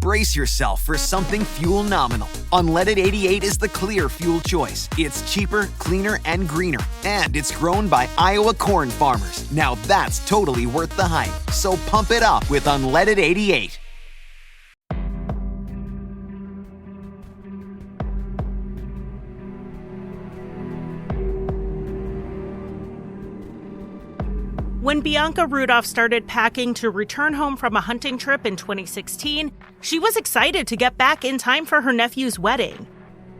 Brace yourself for something fuel-nominal. Unleaded 88 is the clear fuel choice. It's cheaper, cleaner, and greener. And it's grown by Iowa corn farmers. Now that's totally worth the hype. So pump it up with Unleaded 88. When Bianca Rudolph started packing to return home from a hunting trip in 2016, she was excited to get back in time for her nephew's wedding.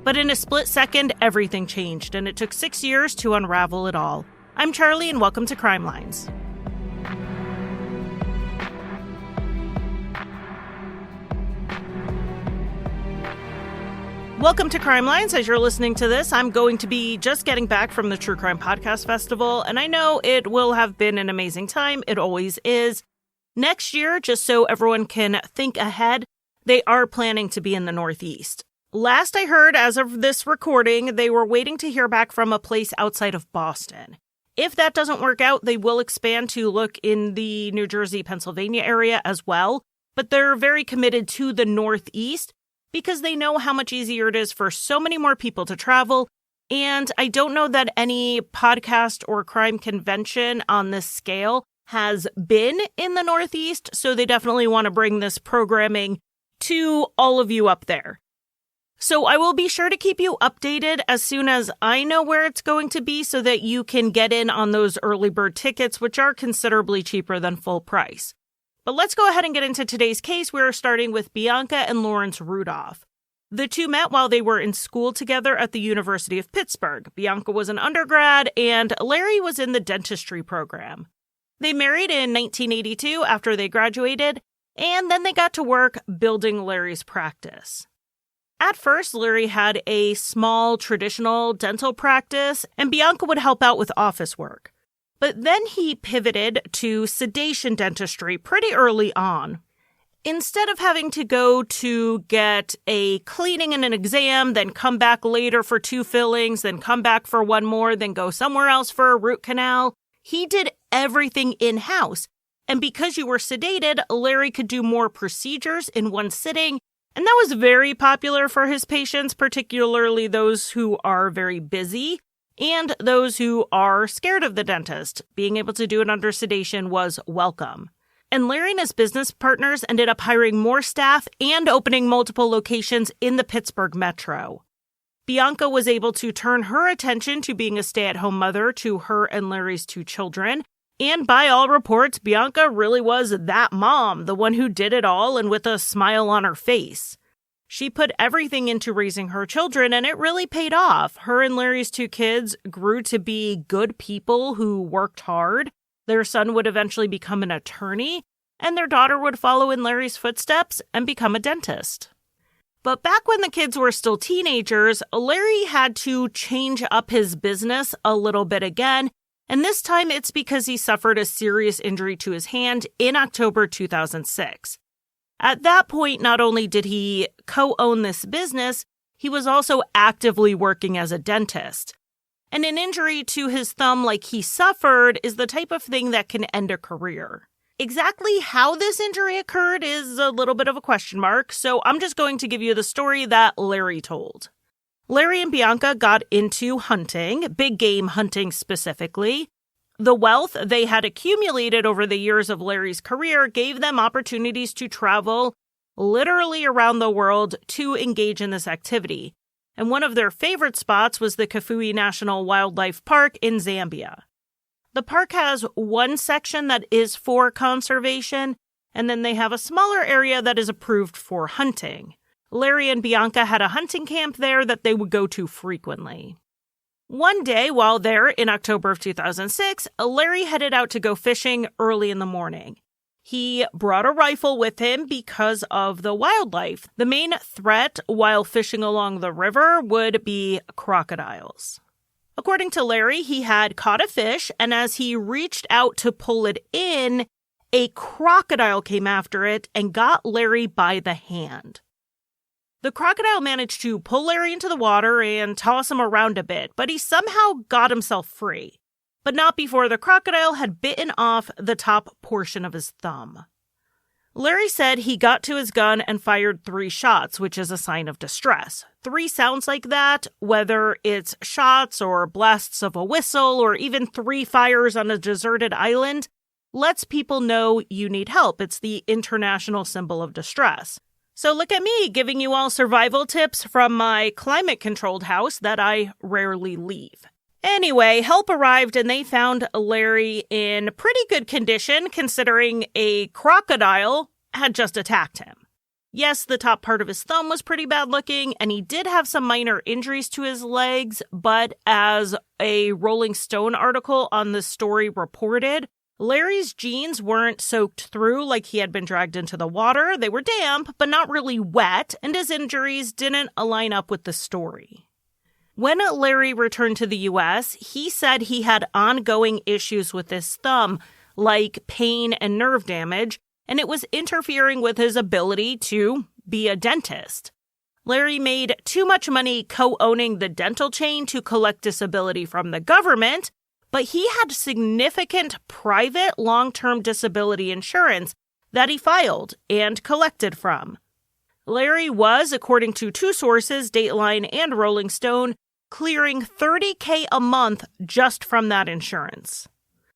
But in a split second, everything changed, and it took 6 years to unravel it all. I'm Charlie, and welcome to Crimelines. Welcome to Crimelines. As you're listening to this, I'm going to be just getting back from the True Crime Podcast Festival, and I know it will have been an amazing time. It always is. Next year, just so everyone can think ahead, they are planning to be in the Northeast. Last I heard, as of this recording, they were waiting to hear back from a place outside of Boston. If that doesn't work out, they will expand to look in the New Jersey, Pennsylvania area as well, but they're very committed to the Northeast, because they know how much easier it is for so many more people to travel. And I don't know that any podcast or crime convention on this scale has been in the Northeast, so they definitely want to bring this programming to all of you up there. So I will be sure to keep you updated as soon as I know where it's going to be so that you can get in on those early bird tickets, which are considerably cheaper than full price. But let's go ahead and get into today's case. We're starting with Bianca and Lawrence Rudolph. The two met while they were in school together at the University of Pittsburgh. Bianca was an undergrad, and Larry was in the dentistry program. They married in 1982 after they graduated, and then they got to work building Larry's practice. At first, Larry had a small traditional dental practice, and Bianca would help out with office work. But then he pivoted to sedation dentistry pretty early on. Instead of having to go to get a cleaning and an exam, then come back later for 2 fillings, then come back for 1 more, then go somewhere else for a root canal, he did everything in-house. And because you were sedated, Larry could do more procedures in one sitting, and that was very popular for his patients, particularly those who are very busy. And those who are scared of the dentist. Being able to do it under sedation was welcome. And Larry and his business partners ended up hiring more staff and opening multiple locations in the Pittsburgh metro. Bianca was able to turn her attention to being a stay-at-home mother to her and Larry's 2 children. And by all reports, Bianca really was that mom, the one who did it all and with a smile on her face. She put everything into raising her children, and it really paid off. Her and Larry's 2 kids grew to be good people who worked hard. Their son would eventually become an attorney, and their daughter would follow in Larry's footsteps and become a dentist. But back when the kids were still teenagers, Larry had to change up his business a little bit again, and this time it's because he suffered a serious injury to his hand in October 2006. At that point, not only did he co-own this business, he was also actively working as a dentist. And an injury to his thumb like he suffered is the type of thing that can end a career. Exactly how this injury occurred is a little bit of a question mark, so I'm just going to give you the story that Larry told. Larry and Bianca got into hunting, big game hunting specifically. The wealth they had accumulated over the years of Larry's career gave them opportunities to travel literally around the world to engage in this activity. And one of their favorite spots was the Kafue National Wildlife Park in Zambia. The park has one section that is for conservation, and then they have a smaller area that is approved for hunting. Larry and Bianca had a hunting camp there that they would go to frequently. One day, while there in October of 2006, Larry headed out to go fishing early in the morning. He brought a rifle with him because of the wildlife. The main threat while fishing along the river would be crocodiles. According to Larry, he had caught a fish, and as he reached out to pull it in, a crocodile came after it and got Larry by the hand. The crocodile managed to pull Larry into the water and toss him around a bit, but he somehow got himself free. But not before the crocodile had bitten off the top portion of his thumb. Larry said he got to his gun and fired 3 shots, which is a sign of distress. 3 sounds like that, whether it's shots or blasts of a whistle or even 3 fires on a deserted island, lets people know you need help. It's the international symbol of distress. So look at me giving you all survival tips from my climate-controlled house that I rarely leave. Anyway, help arrived and they found Larry in pretty good condition considering a crocodile had just attacked him. Yes, the top part of his thumb was pretty bad looking and he did have some minor injuries to his legs, but as a Rolling Stone article on the story reported, Larry's jeans weren't soaked through like he had been dragged into the water. They were damp, but not really wet, and his injuries didn't align up with the story. When Larry returned to the U.S., he said he had ongoing issues with his thumb, like pain and nerve damage, and it was interfering with his ability to be a dentist. Larry made too much money co-owning the dental chain to collect disability from the government, but he had significant private long-term disability insurance that he filed and collected from. Larry was, according to 2 sources, Dateline and Rolling Stone, clearing $30,000 a month just from that insurance.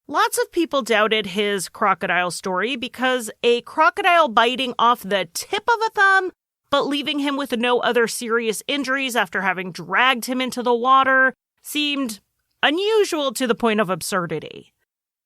Lots of people doubted his crocodile story because a crocodile biting off the tip of a thumb, but leaving him with no other serious injuries after having dragged him into the water seemed unusual to the point of absurdity.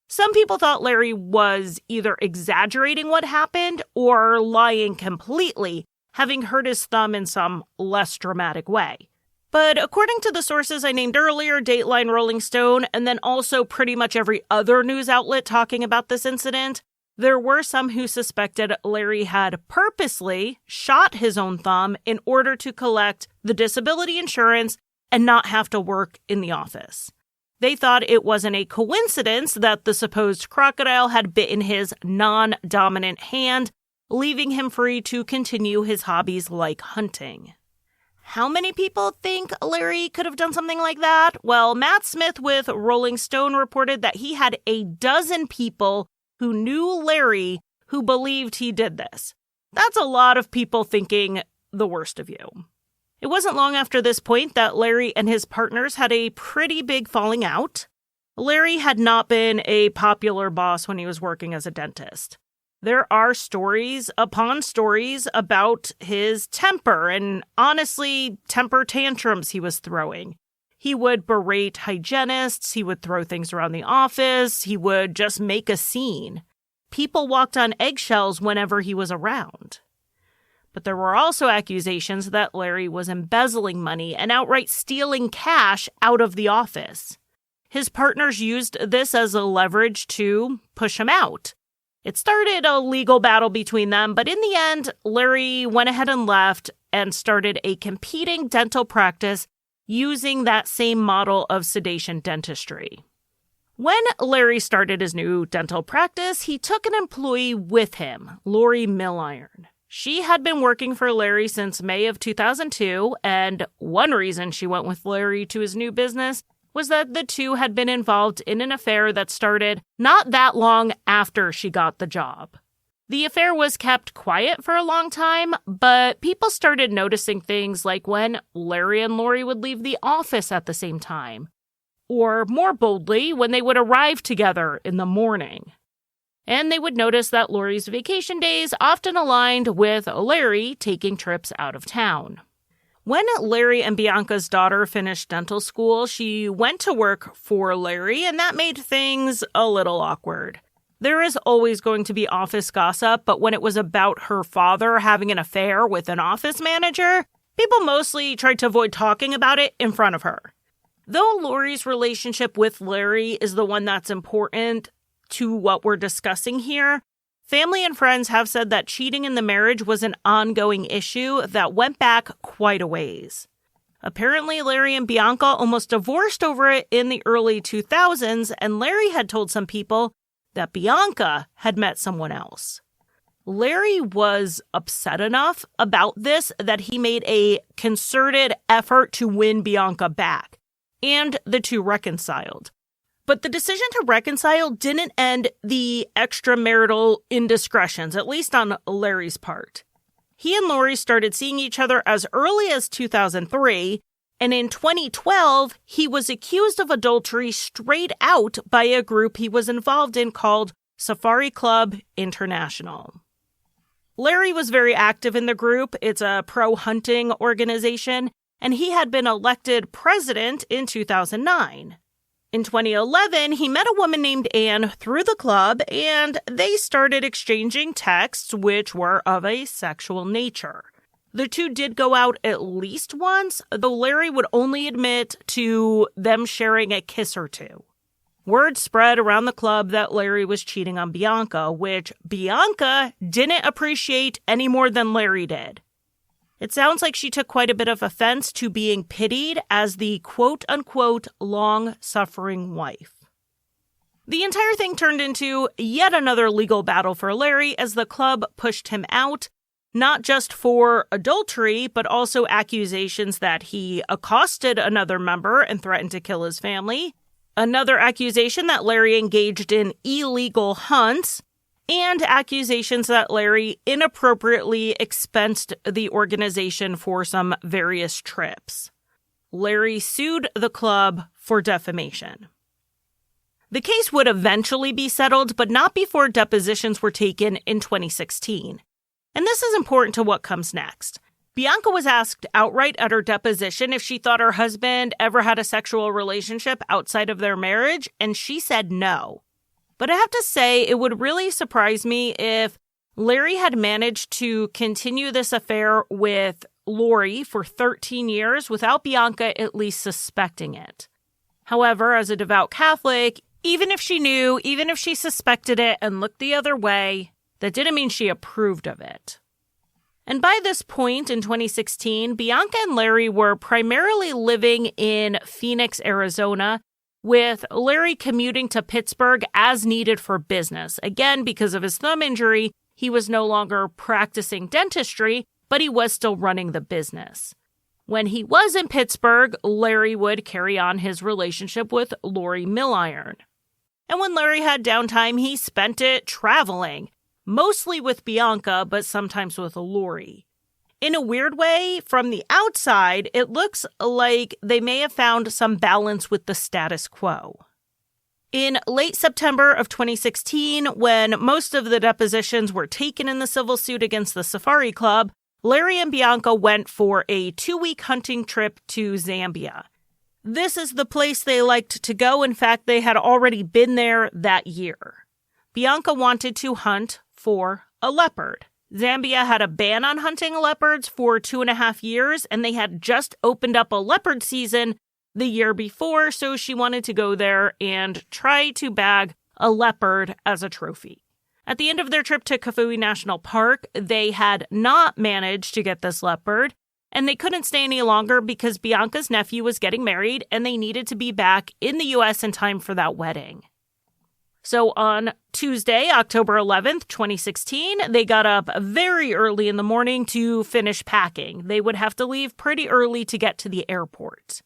Some people thought Larry was either exaggerating what happened or lying completely, having hurt his thumb in some less dramatic way. But according to the sources I named earlier, Dateline, Rolling Stone, and then also pretty much every other news outlet talking about this incident, there were some who suspected Larry had purposely shot his own thumb in order to collect the disability insurance and not have to work in the office. They thought it wasn't a coincidence that the supposed crocodile had bitten his non-dominant hand, leaving him free to continue his hobbies like hunting. How many people think Larry could have done something like that? Well, Matt Smith with Rolling Stone reported that he had 12 people who knew Larry who believed he did this. That's a lot of people thinking the worst of you. It wasn't long after this point that Larry and his partners had a pretty big falling out. Larry had not been a popular boss when he was working as a dentist. There are stories upon stories about his temper and, honestly, temper tantrums he was throwing. He would berate hygienists, he would throw things around the office, he would just make a scene. People walked on eggshells whenever he was around. But there were also accusations that Larry was embezzling money and outright stealing cash out of the office. His partners used this as a leverage to push him out. It started a legal battle between them, but in the end, Larry went ahead and left and started a competing dental practice using that same model of sedation dentistry. When Larry started his new dental practice, he took an employee with him, Lori Milliron. She had been working for Larry since May of 2002, and one reason she went with Larry to his new business was that the two had been involved in an affair that started not that long after she got the job. The affair was kept quiet for a long time, but people started noticing things like when Larry and Lori would leave the office at the same time, or more boldly, when they would arrive together in the morning. And they would notice that Lori's vacation days often aligned with Larry taking trips out of town. When Larry and Bianca's daughter finished dental school, she went to work for Larry, and that made things a little awkward. There is always going to be office gossip, but when it was about her father having an affair with an office manager, people mostly tried to avoid talking about it in front of her. Though Lori's relationship with Larry is the one that's important to what we're discussing here, family and friends have said that cheating in the marriage was an ongoing issue that went back quite a ways. Apparently, Larry and Bianca almost divorced over it in the early 2000s, and Larry had told some people that Bianca had met someone else. Larry was upset enough about this that he made a concerted effort to win Bianca back, and the two reconciled. But the decision to reconcile didn't end the extramarital indiscretions, at least on Larry's part. He and Lori started seeing each other as early as 2003, and in 2012, he was accused of adultery straight out by a group he was involved in called Safari Club International. Larry was very active in the group. It's a pro-hunting organization, and he had been elected president in 2009. In 2011, he met a woman named Anne through the club, and they started exchanging texts which were of a sexual nature. The two did go out at least once, though Larry would only admit to them sharing a kiss or two. Word spread around the club that Larry was cheating on Bianca, which Bianca didn't appreciate any more than Larry did. It sounds like she took quite a bit of offense to being pitied as the quote-unquote long-suffering wife. The entire thing turned into yet another legal battle for Larry as the club pushed him out, not just for adultery, but also accusations that he accosted another member and threatened to kill his family, another accusation that Larry engaged in illegal hunts, and accusations that Larry inappropriately expensed the organization for some various trips. Larry sued the club for defamation. The case would eventually be settled, but not before depositions were taken in 2016. And this is important to what comes next. Bianca was asked outright at her deposition if she thought her husband ever had a sexual relationship outside of their marriage, and she said no. But I have to say, it would really surprise me if Larry had managed to continue this affair with Lori for 13 years without Bianca at least suspecting it. However, as a devout Catholic, even if she knew, even if she suspected it and looked the other way, that didn't mean she approved of it. And by this point in 2016, Bianca and Larry were primarily living in Phoenix, Arizona, with Larry commuting to Pittsburgh as needed for business. Again, because of his thumb injury, he was no longer practicing dentistry, but he was still running the business. When he was in Pittsburgh, Larry would carry on his relationship with Lori Milliron. And when Larry had downtime, he spent it traveling, mostly with Bianca, but sometimes with Lori. In a weird way, from the outside, it looks like they may have found some balance with the status quo. In late September of 2016, when most of the depositions were taken in the civil suit against the Safari Club, Larry and Bianca went for a 2-week hunting trip to Zambia. This is the place they liked to go. In fact, they had already been there that year. Bianca wanted to hunt for a leopard. Zambia had a ban on hunting leopards for 2.5 years, and they had just opened up a leopard season the year before, so she wanted to go there and try to bag a leopard as a trophy. At the end of their trip to Kafue National Park, they had not managed to get this leopard, and they couldn't stay any longer because Bianca's nephew was getting married, and they needed to be back in the U.S. in time for that wedding. So on Tuesday, October 11th, 2016, they got up very early in the morning to finish packing. They would have to leave pretty early to get to the airport.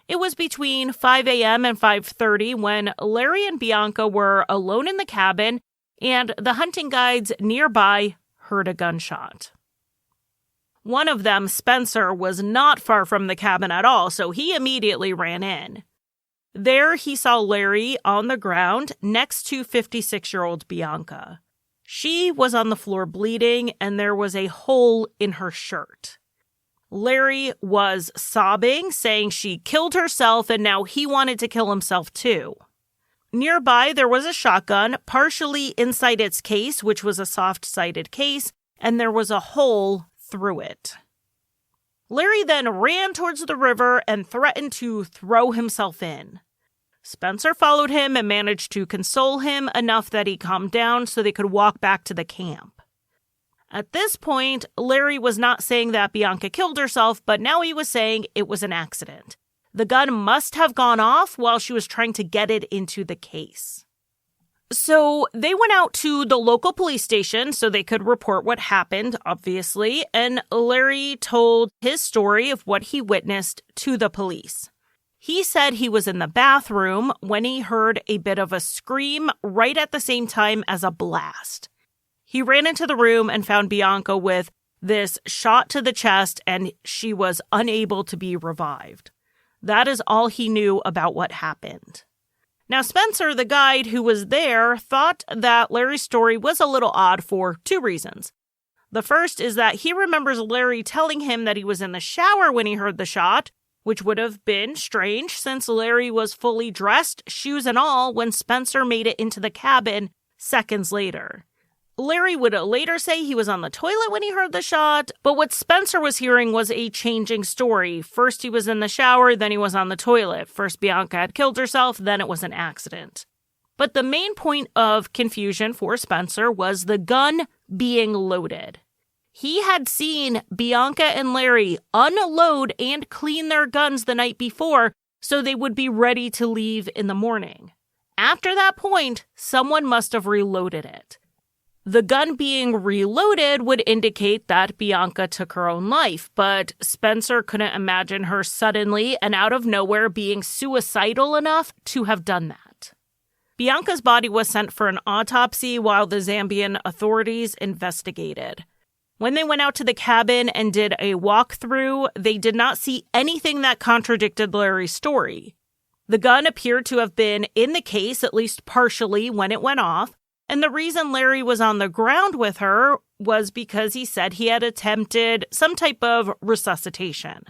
It was between 5 a.m. and 5:30 when Larry and Bianca were alone in the cabin, and the hunting guides nearby heard a gunshot. One of them, Spencer, was not far from the cabin at all, so he immediately ran in. There, he saw Larry on the ground next to 56-year-old Bianca. She was on the floor bleeding, and there was a hole in her shirt. Larry was sobbing, saying she killed herself, and now he wanted to kill himself too. Nearby, there was a shotgun, partially inside its case, which was a soft-sided case, and there was a hole through it. Larry then ran towards the river and threatened to throw himself in. Spencer followed him and managed to console him enough that he calmed down so they could walk back to the camp. At this point, Larry was not saying that Bianca killed herself, but now he was saying it was an accident. The gun must have gone off while she was trying to get it into the case. So they went out to the local police station so they could report what happened, obviously, and Larry told his story of what he witnessed to the police. He said he was in the bathroom when he heard a bit of a scream right at the same time as a blast. He ran into the room and found Bianca with this shot to the chest, and she was unable to be revived. That is all he knew about what happened. Now, Spencer, the guide who was there, thought that Larry's story was a little odd for two reasons. The first is that he remembers Larry telling him that he was in the shower when he heard the shot, which would have been strange since Larry was fully dressed, shoes and all, when Spencer made it into the cabin seconds later. Larry would later say he was on the toilet when he heard the shot, but what Spencer was hearing was a changing story. First he was in the shower, then he was on the toilet. First Bianca had killed herself, then it was an accident. But the main point of confusion for Spencer was the gun being loaded. He had seen Bianca and Larry unload and clean their guns the night before so they would be ready to leave in the morning. After that point, someone must have reloaded it. The gun being reloaded would indicate that Bianca took her own life, but Spencer couldn't imagine her suddenly and out of nowhere being suicidal enough to have done that. Bianca's body was sent for an autopsy while the Zambian authorities investigated. When they went out to the cabin and did a walkthrough, they did not see anything that contradicted Larry's story. The gun appeared to have been in the case, at least partially, when it went off, and the reason Larry was on the ground with her was because he said he had attempted some type of resuscitation.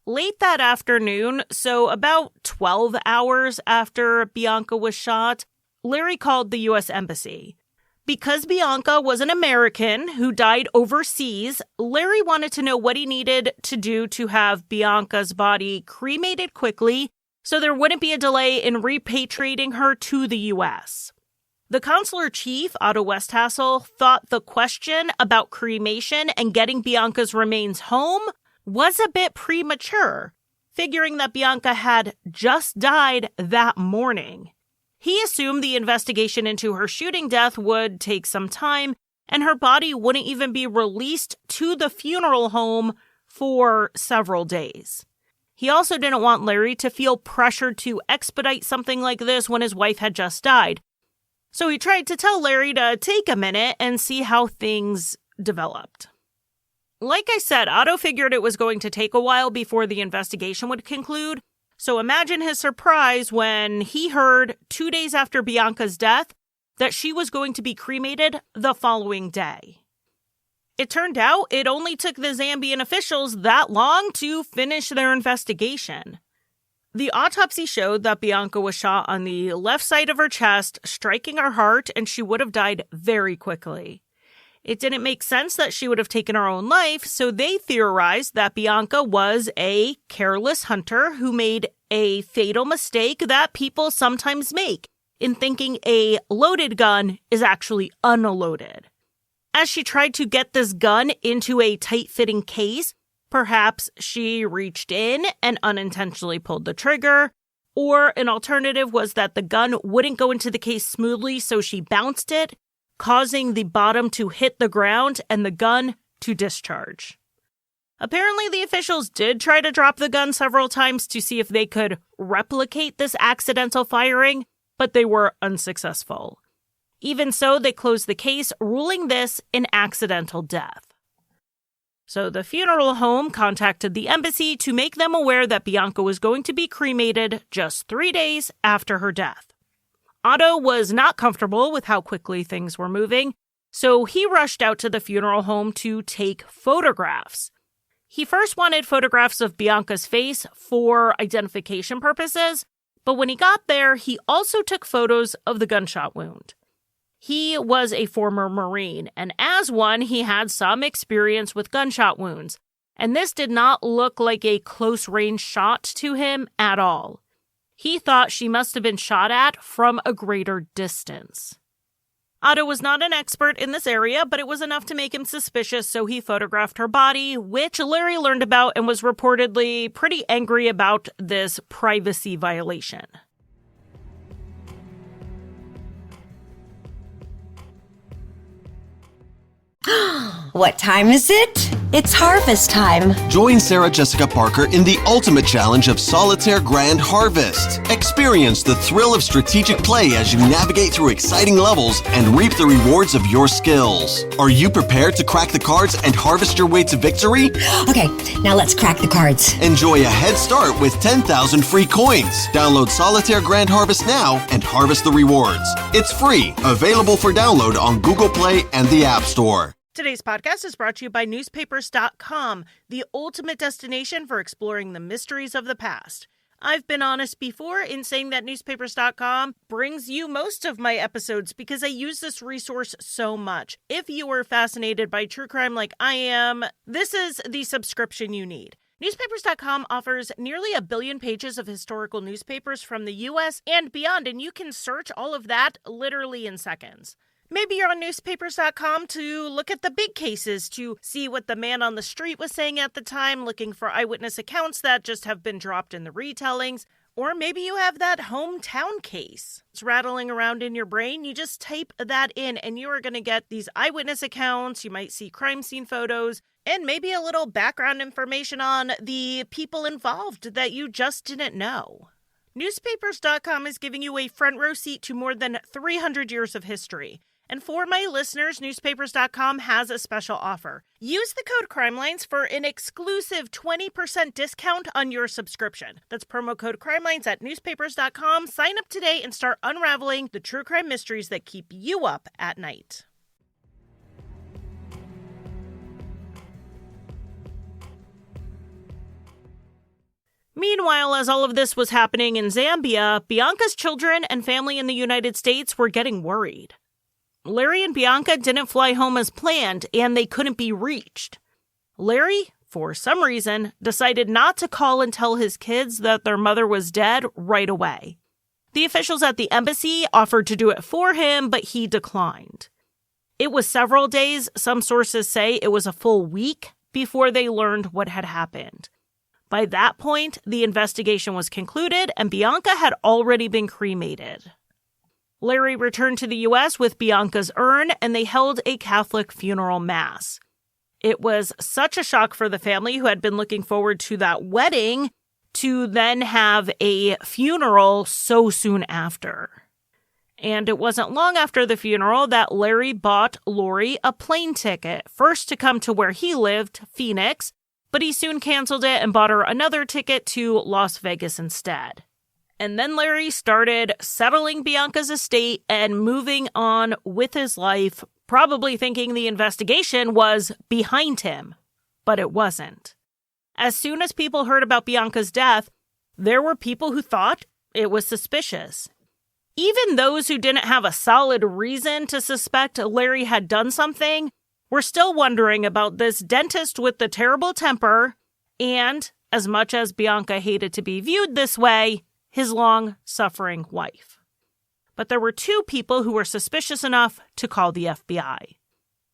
Late that afternoon, so about 12 hours after Bianca was shot, Larry called the U.S. Embassy. Because Bianca was an American who died overseas, Larry wanted to know what he needed to do to have Bianca's body cremated quickly so there wouldn't be a delay in repatriating her to the U.S. The consular chief, Otto Westhassel, thought the question about cremation and getting Bianca's remains home was a bit premature, figuring that Bianca had just died that morning. He assumed the investigation into her shooting death would take some time, and her body wouldn't even be released to the funeral home for several days. He also didn't want Larry to feel pressured to expedite something like this when his wife had just died. So he tried to tell Larry to take a minute and see how things developed. Like I said, Otto figured it was going to take a while before the investigation would conclude, so imagine his surprise when he heard 2 days after Bianca's death that she was going to be cremated the following day. It turned out it only took the Zambian officials that long to finish their investigation. The autopsy showed that Bianca was shot on the left side of her chest, striking her heart, and she would have died very quickly. It didn't make sense that she would have taken her own life, so they theorized that Bianca was a careless hunter who made a fatal mistake that people sometimes make in thinking a loaded gun is actually unloaded. As she tried to get this gun into a tight-fitting case, perhaps she reached in and unintentionally pulled the trigger, or an alternative was that the gun wouldn't go into the case smoothly, so she bounced it, causing the bottom to hit the ground and the gun to discharge. Apparently, the officials did try to drop the gun several times to see if they could replicate this accidental firing, but they were unsuccessful. Even so, they closed the case, ruling this an accidental death. So the funeral home contacted the embassy to make them aware that Bianca was going to be cremated just 3 days after her death. Otto was not comfortable with how quickly things were moving, so he rushed out to the funeral home to take photographs. He first wanted photographs of Bianca's face for identification purposes, but when he got there, he also took photos of the gunshot wound. He was a former Marine, and as one, he had some experience with gunshot wounds, and this did not look like a close-range shot to him at all. He thought she must have been shot at from a greater distance. Otto was not an expert in this area, but it was enough to make him suspicious, so he photographed her body, which Larry learned about and was reportedly pretty angry about this privacy violation. What time is it? It's harvest time. Join Sarah Jessica Parker in the ultimate challenge of Solitaire Grand Harvest. Experience the thrill of strategic play as you navigate through exciting levels and reap the rewards of your skills. Are you prepared to crack the cards and harvest your way to victory? Okay, now let's crack the cards. Enjoy a head start with 10,000 free coins. Download Solitaire Grand Harvest now and harvest the rewards. It's free, available for download on Google Play and the App Store. Today's podcast is brought to you by newspapers.com, the ultimate destination for exploring the mysteries of the past. I've been honest before in saying that newspapers.com brings you most of my episodes because I use this resource so much. If you are fascinated by true crime like I am, this is the subscription you need. Newspapers.com offers nearly 1 billion pages of historical newspapers from the U.S. and beyond, and you can search all of that literally in seconds. Maybe you're on newspapers.com to look at the big cases, to see what the man on the street was saying at the time, looking for eyewitness accounts that just have been dropped in the retellings. Or maybe you have that hometown case. It's rattling around in your brain. You just type that in and you are going to get these eyewitness accounts. You might see crime scene photos and maybe a little background information on the people involved that you just didn't know. Newspapers.com is giving you a front row seat to more than 300 years of history. And for my listeners, newspapers.com has a special offer. Use the code Crimelines for an exclusive 20% discount on your subscription. That's promo code Crimelines at newspapers.com. Sign up today and start unraveling the true crime mysteries that keep you up at night. Meanwhile, as all of this was happening in Zambia, Bianca's children and family in the United States were getting worried. Larry and Bianca didn't fly home as planned, and they couldn't be reached. Larry, for some reason, decided not to call and tell his kids that their mother was dead right away. The officials at the embassy offered to do it for him, but he declined. It was several days, some sources say it was a full week, before they learned what had happened. By that point, the investigation was concluded, and Bianca had already been cremated. Larry returned to the U.S. with Bianca's urn, and they held a Catholic funeral mass. It was such a shock for the family who had been looking forward to that wedding to then have a funeral so soon after. And it wasn't long after the funeral that Larry bought Lori a plane ticket, first to come to where he lived, Phoenix, but he soon canceled it and bought her another ticket to Las Vegas instead. And then Larry started settling Bianca's estate and moving on with his life, probably thinking the investigation was behind him. But it wasn't. As soon as people heard about Bianca's death, there were people who thought it was suspicious. Even those who didn't have a solid reason to suspect Larry had done something were still wondering about this dentist with the terrible temper and, as much as Bianca hated to be viewed this way, his long-suffering wife. But there were two people who were suspicious enough to call the FBI.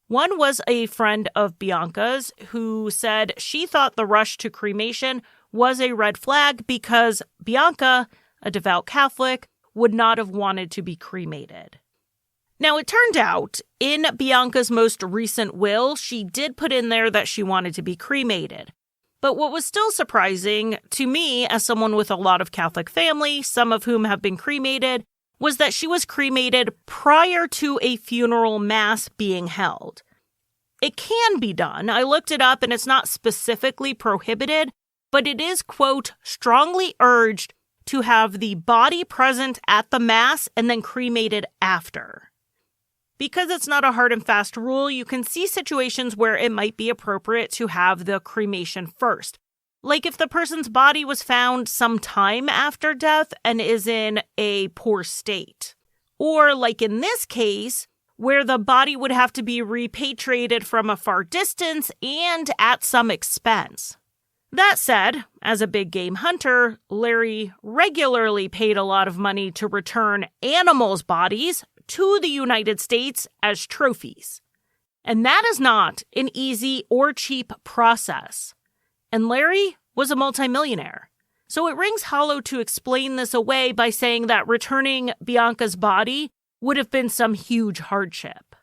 One was a friend of Bianca's who said she thought the rush to cremation was a red flag because Bianca, a devout Catholic, would not have wanted to be cremated. Now, it turned out, in Bianca's most recent will, she did put in there that she wanted to be cremated. But what was still surprising to me, as someone with a lot of Catholic family, some of whom have been cremated, was that she was cremated prior to a funeral mass being held. It can be done. I looked it up and it's not specifically prohibited, but it is, quote, strongly urged to have the body present at the mass and then cremated after. Because it's not a hard and fast rule, you can see situations where it might be appropriate to have the cremation first. Like if the person's body was found some time after death and is in a poor state. Or like in this case, where the body would have to be repatriated from a far distance and at some expense. That said, as a big game hunter, Larry regularly paid a lot of money to return animals' bodies to the United States as trophies. And that is not an easy or cheap process. And Larry was a multimillionaire. So it rings hollow to explain this away by saying that returning Bianca's body would have been some huge hardship.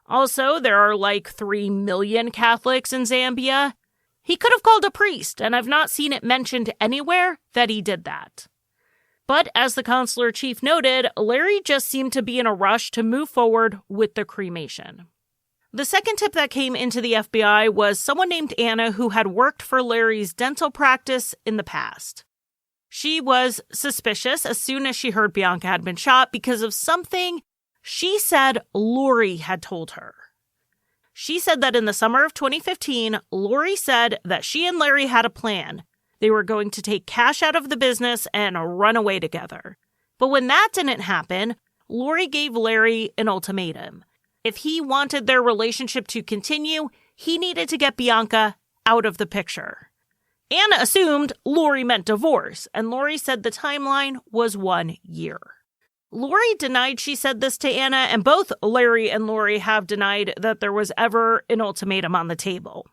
Also, there are like 3 million Catholics in Zambia. He could have called a priest, and I've not seen it mentioned anywhere that he did that. But as the consular chief noted, Larry just seemed to be in a rush to move forward with the cremation. The second tip that came into the FBI was someone named Anna who had worked for Larry's dental practice in the past. She was suspicious as soon as she heard Bianca had been shot because of something she said Lori had told her. She said that in the summer of 2015, Lori said that she and Larry had a plan. They were going to take cash out of the business and run away together. But when that didn't happen, Lori gave Larry an ultimatum. If he wanted their relationship to continue, he needed to get Bianca out of the picture. Anna assumed Lori meant divorce, and Lori said the timeline was 1 year. Lori denied she said this to Anna, and both Larry and Lori have denied that there was ever an ultimatum on the table.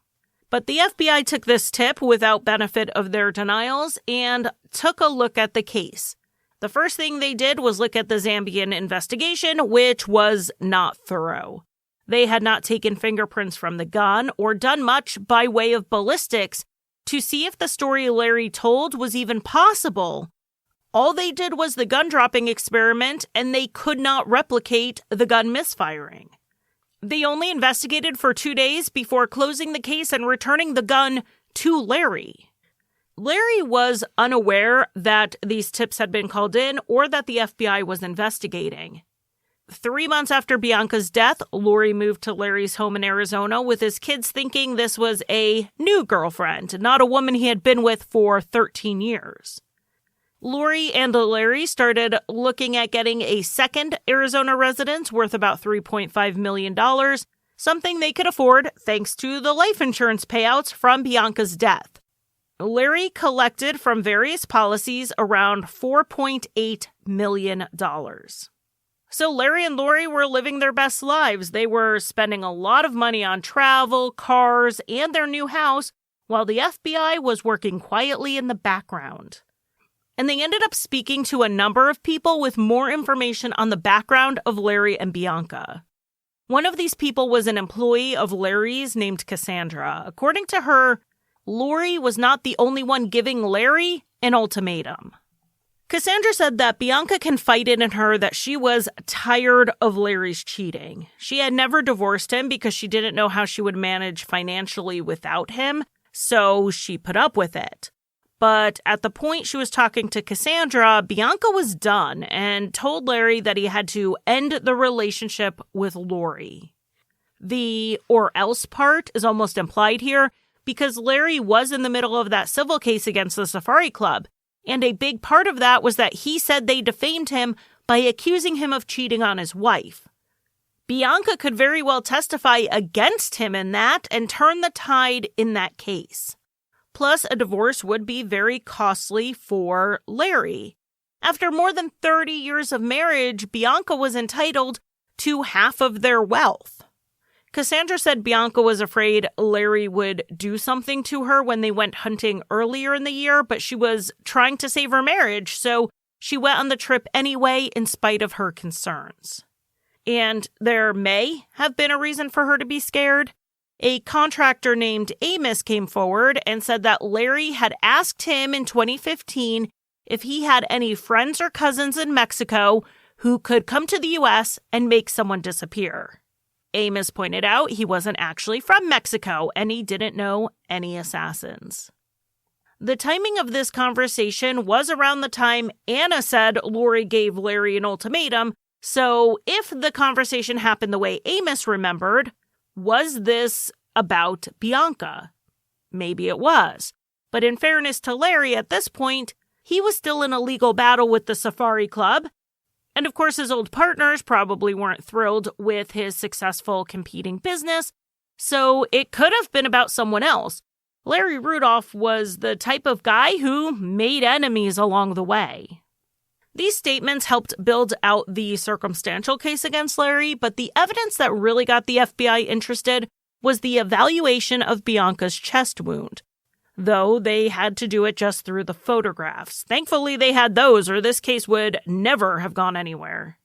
But the FBI took this tip without benefit of their denials and took a look at the case. The first thing they did was look at the Zambian investigation, which was not thorough. They had not taken fingerprints from the gun or done much by way of ballistics to see if the story Larry told was even possible. All they did was the gun dropping experiment, and they could not replicate the gun misfiring. They only investigated for 2 days before closing the case and returning the gun to Larry. Larry was unaware that these tips had been called in or that the FBI was investigating. 3 months after Bianca's death, Lori moved to Larry's home in Arizona with his kids, thinking this was a new girlfriend, not a woman he had been with for 13 years. Lori and Larry started looking at getting a second Arizona residence worth about $3.5 million, something they could afford thanks to the life insurance payouts from Bianca's death. Larry collected from various policies around $4.8 million. So Larry and Lori were living their best lives. They were spending a lot of money on travel, cars, and their new house, while the FBI was working quietly in the background. And they ended up speaking to a number of people with more information on the background of Larry and Bianca. One of these people was an employee of Larry's named Cassandra. According to her, Lori was not the only one giving Larry an ultimatum. Cassandra said that Bianca confided in her that she was tired of Larry's cheating. She had never divorced him because she didn't know how she would manage financially without him, so she put up with it. But at the point she was talking to Cassandra, Bianca was done and told Larry that he had to end the relationship with Lori. The or else part is almost implied here because Larry was in the middle of that civil case against the Safari Club, and a big part of that was that he said they defamed him by accusing him of cheating on his wife. Bianca could very well testify against him in that and turn the tide in that case. Plus, a divorce would be very costly for Larry. After more than 30 years of marriage, Bianca was entitled to half of their wealth. Cassandra said Bianca was afraid Larry would do something to her when they went hunting earlier in the year, but she was trying to save her marriage, so she went on the trip anyway in spite of her concerns. And there may have been a reason for her to be scared. A contractor named Amos came forward and said that Larry had asked him in 2015 if he had any friends or cousins in Mexico who could come to the U.S. and make someone disappear. Amos pointed out he wasn't actually from Mexico and he didn't know any assassins. The timing of this conversation was around the time Anna said Lori gave Larry an ultimatum, so if the conversation happened the way Amos remembered, was this about Bianca? Maybe it was. But in fairness to Larry at this point, he was still in a legal battle with the Safari Club. And of course, his old partners probably weren't thrilled with his successful competing business. So it could have been about someone else. Larry Rudolph was the type of guy who made enemies along the way. These statements helped build out the circumstantial case against Larry, but the evidence that really got the FBI interested was the evaluation of Bianca's chest wound, though they had to do it just through the photographs. Thankfully, they had those, or this case would never have gone anywhere.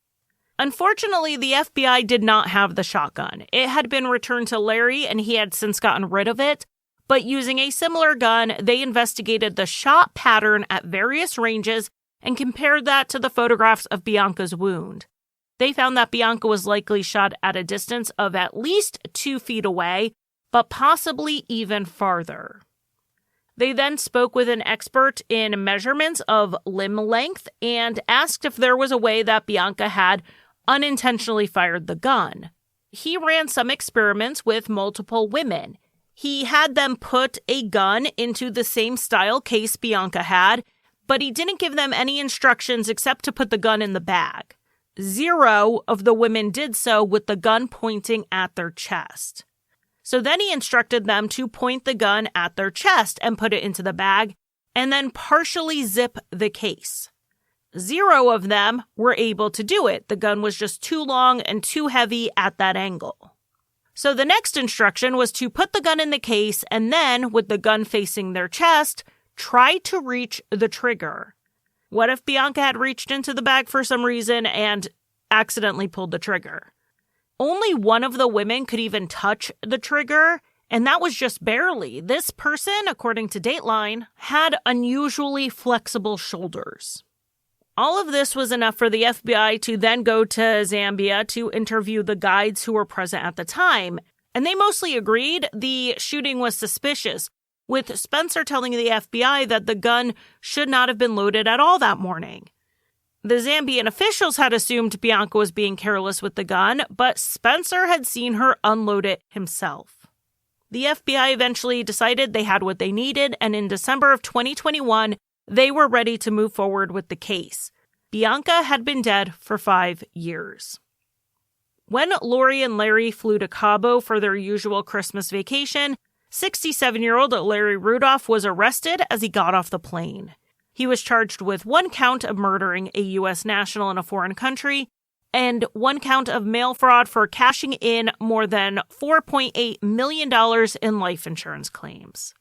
Unfortunately, the FBI did not have the shotgun. It had been returned to Larry, and he had since gotten rid of it. But using a similar gun, they investigated the shot pattern at various ranges and compared that to the photographs of Bianca's wound. They found that Bianca was likely shot at a distance of at least 2 feet away, but possibly even farther. They then spoke with an expert in measurements of limb length and asked if there was a way that Bianca had unintentionally fired the gun. He ran some experiments with multiple women. He had them put a gun into the same style case Bianca had, but he didn't give them any instructions except to put the gun in the bag. 0 of the women did so with the gun pointing at their chest. So then he instructed them to point the gun at their chest and put it into the bag, and then partially zip the case. 0 of them were able to do it. The gun was just too long and too heavy at that angle. So the next instruction was to put the gun in the case and then, with the gun facing their chest, try to reach the trigger. What if Bianca had reached into the bag for some reason and accidentally pulled the trigger? Only one of the women could even touch the trigger, and that was just barely. This person, according to Dateline, had unusually flexible shoulders. All of this was enough for the FBI to then go to Zambia to interview the guides who were present at the time, and they mostly agreed the shooting was suspicious, with Spencer telling the FBI that the gun should not have been loaded at all that morning. The Zambian officials had assumed Bianca was being careless with the gun, but Spencer had seen her unload it himself. The FBI eventually decided they had what they needed, and in December of 2021, they were ready to move forward with the case. Bianca had been dead for 5 years. When Lori and Larry flew to Cabo for their usual Christmas vacation, 67-year-old Larry Rudolph was arrested as he got off the plane. He was charged with 1 count of murdering a U.S. national in a foreign country and 1 count of mail fraud for cashing in more than $4.8 million in life insurance claims.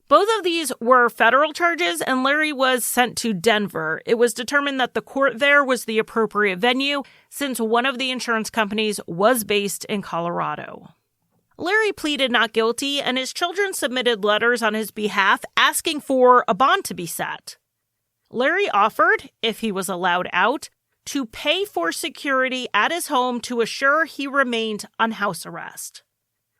Both of these were federal charges, and Larry was sent to Denver. It was determined that the court there was the appropriate venue, since one of the insurance companies was based in Colorado. Larry pleaded not guilty, and his children submitted letters on his behalf asking for a bond to be set. Larry offered, if he was allowed out, to pay for security at his home to assure he remained on house arrest.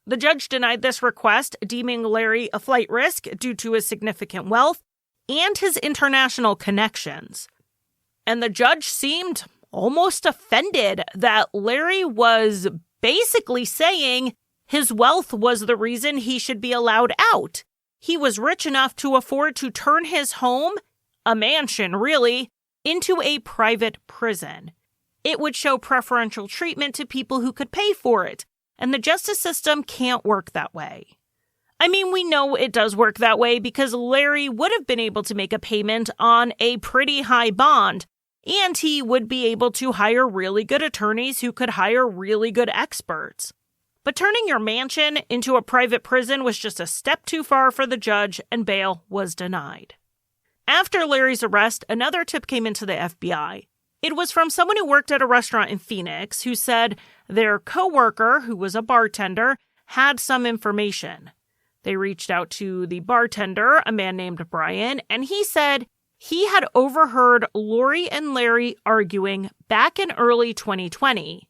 The judge denied this request, deeming Larry a flight risk due to his significant wealth and his international connections. And the judge seemed almost offended that Larry was basically saying his wealth was the reason he should be allowed out. He was rich enough to afford to turn his home, a mansion really, into a private prison. It would show preferential treatment to people who could pay for it. And the justice system can't work that way. I mean, we know it does work that way because Larry would have been able to make a payment on a pretty high bond, and he would be able to hire really good attorneys who could hire really good experts. But turning your mansion into a private prison was just a step too far for the judge, and bail was denied. After Larry's arrest, another tip came into the FBI. It was from someone who worked at a restaurant in Phoenix who said their coworker, who was a bartender, had some information. They reached out to the bartender, a man named Brian, and he said he had overheard Lori and Larry arguing back in early 2020.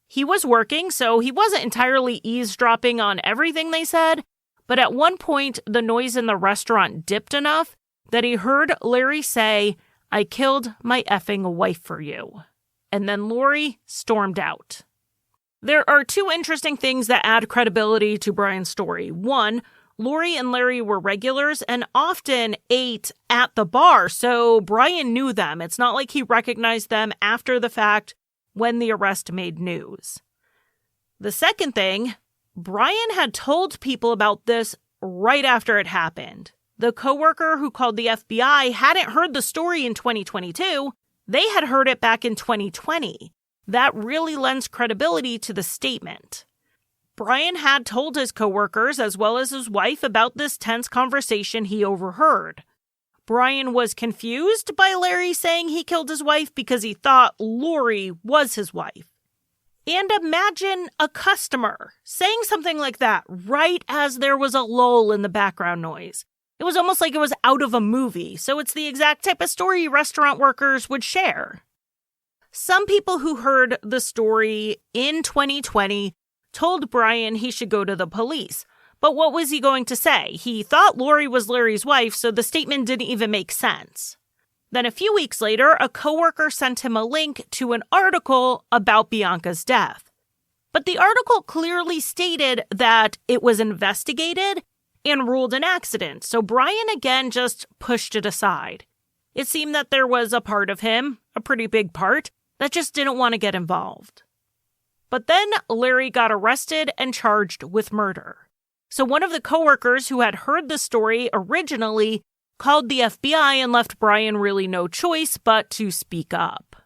He was working, so he wasn't entirely eavesdropping on everything they said, but at one point the noise in the restaurant dipped enough that he heard Larry say, "I killed my effing wife for you." And then Lori stormed out. There are 2 interesting things that add credibility to Brian's story. 1, Lori and Larry were regulars and often ate at the bar, so Brian knew them. It's not like he recognized them after the fact when the arrest made news. The second thing, Brian had told people about this right after it happened. The coworker who called the FBI hadn't heard the story in 2022. They had heard it back in 2020. That really lends credibility to the statement. Brian had told his coworkers as well as his wife about this tense conversation he overheard. Brian was confused by Larry saying he killed his wife because he thought Lori was his wife. And imagine a customer saying something like that right as there was a lull in the background noise. It was almost like it was out of a movie, so it's the exact type of story restaurant workers would share. Some people who heard the story in 2020 told Brian he should go to the police. But what was he going to say? He thought Lori was Larry's wife, so the statement didn't even make sense. Then a few weeks later, a coworker sent him a link to an article about Bianca's death. But the article clearly stated that it was investigated and ruled an accident, so Brian again just pushed it aside. It seemed that there was a part of him, a pretty big part, that just didn't want to get involved. But then Larry got arrested and charged with murder. So one of the coworkers who had heard the story originally called the FBI and left Brian really no choice but to speak up.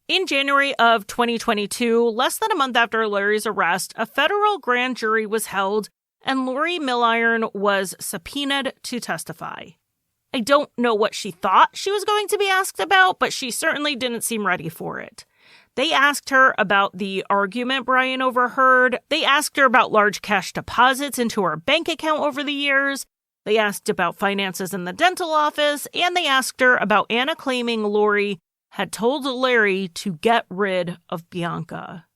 In January of 2022, less than a month after Larry's arrest, a federal grand jury was held and Lori Milliron was subpoenaed to testify. I don't know what she thought she was going to be asked about, but she certainly didn't seem ready for it. They asked her about the argument Brian overheard. They asked her about large cash deposits into her bank account over the years. They asked about finances in the dental office. And they asked her about Anna claiming Lori had told Larry to get rid of Bianca.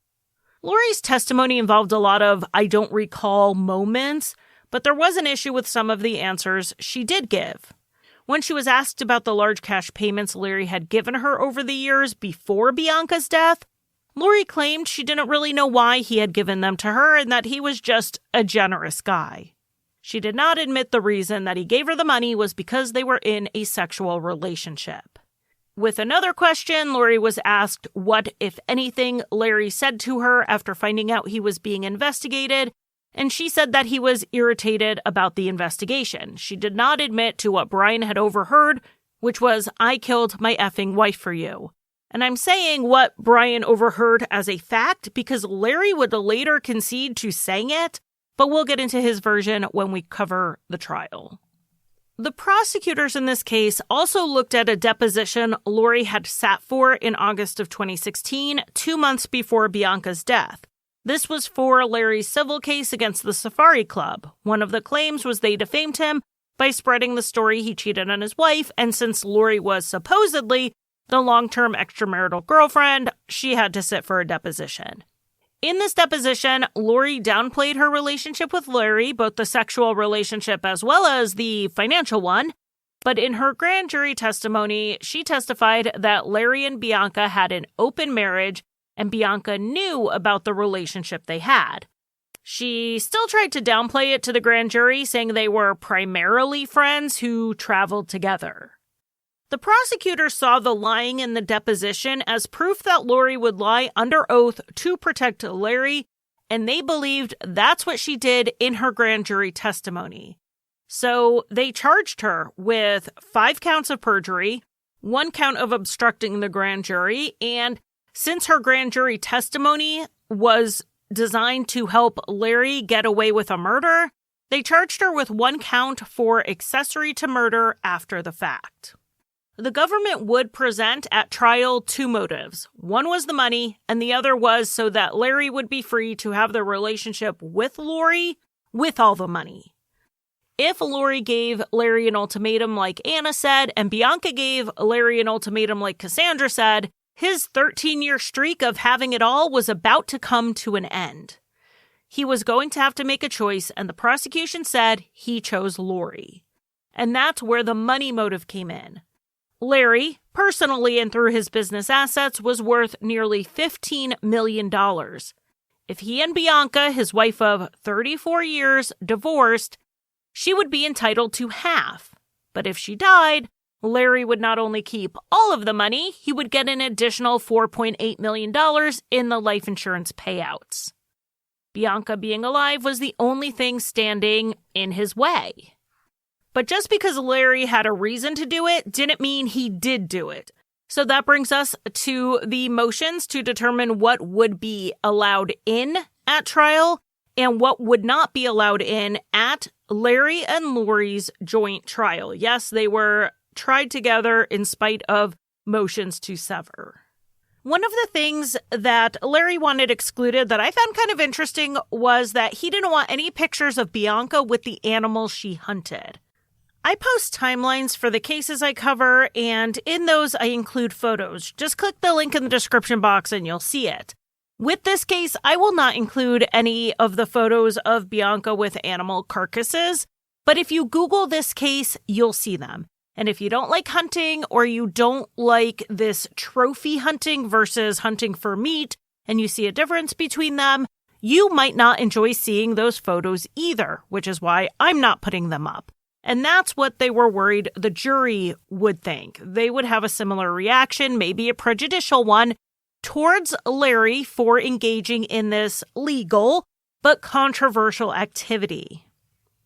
Lori's testimony involved a lot of I don't recall moments, but there was an issue with some of the answers she did give. When she was asked about the large cash payments Larry had given her over the years before Bianca's death, Lori claimed she didn't really know why he had given them to her and that he was just a generous guy. She did not admit the reason that he gave her the money was because they were in a sexual relationship. With another question, Lori was asked what, if anything, Larry said to her after finding out he was being investigated, and she said that he was irritated about the investigation. She did not admit to what Brian had overheard, which was, I killed my effing wife for you. And I'm saying what Brian overheard as a fact because Larry would later concede to saying it, but we'll get into his version when we cover the trial. The prosecutors in this case also looked at a deposition Lori had sat for in August of 2016, 2 months before Bianca's death. This was for Larry's civil case against the Safari Club. One of the claims was they defamed him by spreading the story he cheated on his wife, and since Lori was supposedly the long-term extramarital girlfriend, she had to sit for a deposition. In this deposition, Lori downplayed her relationship with Larry, both the sexual relationship as well as the financial one, but in her grand jury testimony, she testified that Larry and Bianca had an open marriage and Bianca knew about the relationship they had. She still tried to downplay it to the grand jury, saying they were primarily friends who traveled together. The prosecutor saw the lying in the deposition as proof that Lori would lie under oath to protect Larry, and they believed that's what she did in her grand jury testimony. So they charged her with 5 counts of perjury, 1 count of obstructing the grand jury, and since her grand jury testimony was designed to help Larry get away with a murder, they charged her with 1 count for accessory to murder after the fact. The government would present at trial 2 motives. One was the money, and the other was so that Larry would be free to have the relationship with Lori with all the money. If Lori gave Larry an ultimatum like Anna said, and Bianca gave Larry an ultimatum like Cassandra said, his 13-year streak of having it all was about to come to an end. He was going to have to make a choice, and the prosecution said he chose Lori. And that's where the money motive came in. Larry, personally and through his business assets, was worth nearly $15 million. If he and Bianca, his wife of 34 years, divorced, she would be entitled to half. But if she died, Larry would not only keep all of the money, he would get an additional $4.8 million in the life insurance payouts. Bianca being alive was the only thing standing in his way. But just because Larry had a reason to do it didn't mean he did do it. So that brings us to the motions to determine what would be allowed in at trial and what would not be allowed in at Larry and Lori's joint trial. Yes, they were tried together in spite of motions to sever. One of the things that Larry wanted excluded that I found kind of interesting was that he didn't want any pictures of Bianca with the animals she hunted. I post timelines for the cases I cover, and in those I include photos. Just click the link in the description box and you'll see it. With this case, I will not include any of the photos of Bianca with animal carcasses, but if you Google this case, you'll see them. And if you don't like hunting or you don't like this trophy hunting versus hunting for meat, and you see a difference between them, you might not enjoy seeing those photos either, which is why I'm not putting them up. And that's what they were worried the jury would think. They would have a similar reaction, maybe a prejudicial one, towards Larry for engaging in this legal but controversial activity.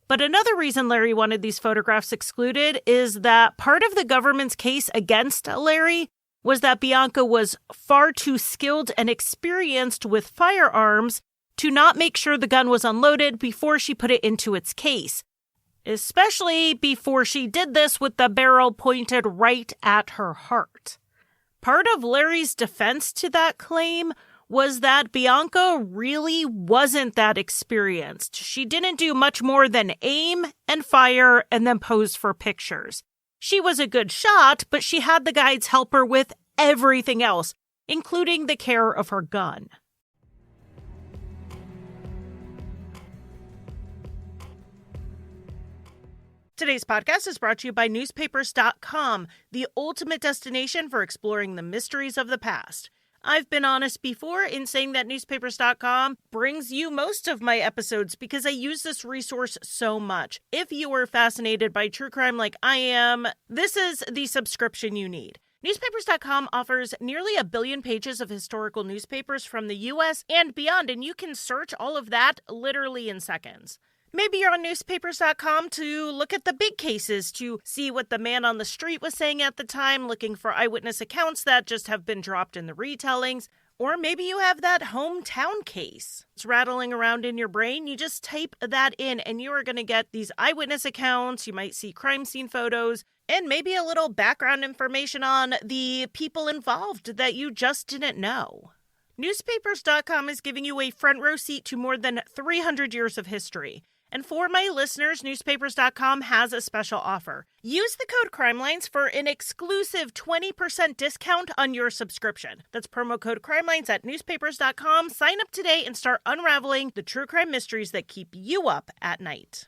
But another reason Larry wanted these photographs excluded is that part of the government's case against Larry was that Bianca was far too skilled and experienced with firearms to not make sure the gun was unloaded before she put it into its case, especially before she did this with the barrel pointed right at her heart. Part of Larry's defense to that claim was that Bianca really wasn't that experienced. She didn't do much more than aim and fire and then pose for pictures. She was a good shot, but she had the guides help her with everything else, including the care of her gun. Today's podcast is brought to you by newspapers.com, the ultimate destination for exploring the mysteries of the past. I've been honest before in saying that newspapers.com brings you most of my episodes because I use this resource so much. If you are fascinated by true crime like I am, this is the subscription you need. Newspapers.com offers nearly 1 billion pages of historical newspapers from the U.S. and beyond, and you can search all of that literally in seconds. Maybe you're on newspapers.com to look at the big cases, to see what the man on the street was saying at the time, looking for eyewitness accounts that just have been dropped in the retellings. Or maybe you have that hometown case. It's rattling around in your brain. You just type that in and you are going to get these eyewitness accounts. You might see crime scene photos and maybe a little background information on the people involved that you just didn't know. Newspapers.com is giving you a front row seat to more than 300 years of history. And for my listeners, newspapers.com has a special offer. Use the code Crimelines for an exclusive 20% discount on your subscription. That's promo code Crimelines at newspapers.com. Sign up today and start unraveling the true crime mysteries that keep you up at night.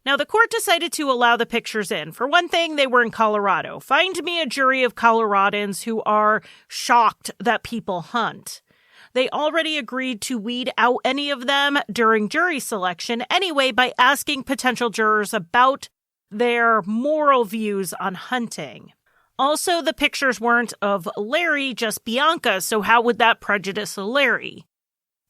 Now, the court decided to allow the pictures in. For one thing, they were in Colorado. Find me a jury of Coloradans who are shocked that people hunt. They already agreed to weed out any of them during jury selection anyway by asking potential jurors about their moral views on hunting. Also, the pictures weren't of Larry, just Bianca, so how would that prejudice Larry?